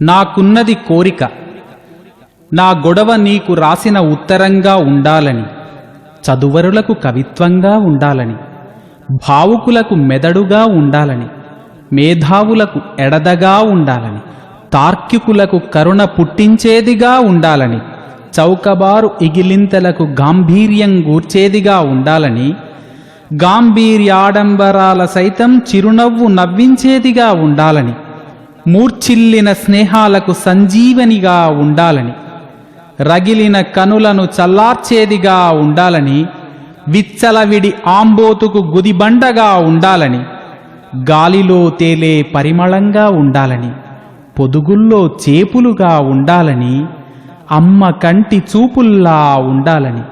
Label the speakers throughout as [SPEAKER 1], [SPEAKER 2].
[SPEAKER 1] నాకున్నది కోరిక, నా గొడవ నీకు రాసిన ఉత్తరంగా ఉండాలని, చదువరులకు కవిత్వంగా ఉండాలని, భావుకులకు మెదడుగా ఉండాలని, మేధావులకు ఎడదగా ఉండాలని, తార్కికులకు కరుణ పుట్టించేదిగా ఉండాలని, చౌకబారు ఇగిలింతలకు గాంభీర్యం గూర్చేదిగా ఉండాలని, గాంభీర్యాడంబరాల సైతం చిరునవ్వు నవ్వించేదిగా ఉండాలని, మూర్ఛిల్లిన స్నేహాలకు సంజీవనిగా ఉండాలని, రగిలిన కనులను చల్లార్చేదిగా ఉండాలని, విచ్చలవిడి ఆంబోతుకు గుదిబండగా ఉండాలని, గాలిలో తేలే పరిమళంగా ఉండాలని, పొదుగుల్లో చేపులుగా ఉండాలని, అమ్మ కంటి చూపుల్లా ఉండాలని,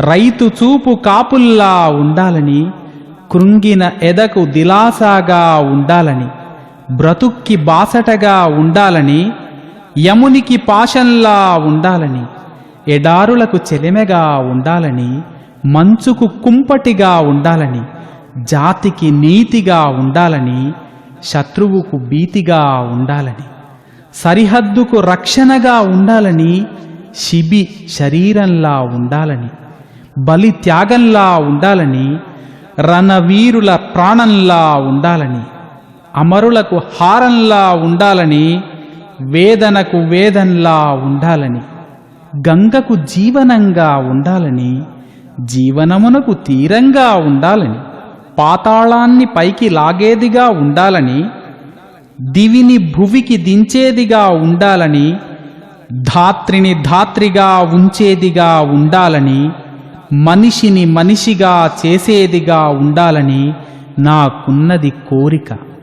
[SPEAKER 1] రైతు చూపు కాపుల్లా ఉండాలని, కృంగిన ఎదకు దిలాసాగా ఉండాలని, బ్రతుక్కి బాసటగా ఉండాలని, యమునికి పాశంలా ఉండాలని, ఎడారులకు చెలిమెగా ఉండాలని, మంచుకు కుంపటిగా ఉండాలని, జాతికి నీతిగా ఉండాలని, శత్రువుకు భీతిగా ఉండాలని, సరిహద్దుకు రక్షణగా ఉండాలని, శిబి శరీరంలా ఉండాలని, బలి త్యాగంలా ఉండాలని, రణవీరుల ప్రాణంలా ఉండాలని, అమరులకు హారంలా ఉండాలని, వేదనకు వేదంలా ఉండాలని, గంగకు జీవనంగా ఉండాలని, జీవనమునకు తీరంగా ఉండాలని, పాతాళాన్ని పైకి లాగేదిగా ఉండాలని, దివిని భువికి దించేదిగా ఉండాలని, ధాత్రిని ధాత్రిగా ఉంచేదిగా ఉండాలని, మనిషిని మనిషిగా చేసేదిగా ఉండాలని నాకున్నది కోరిక.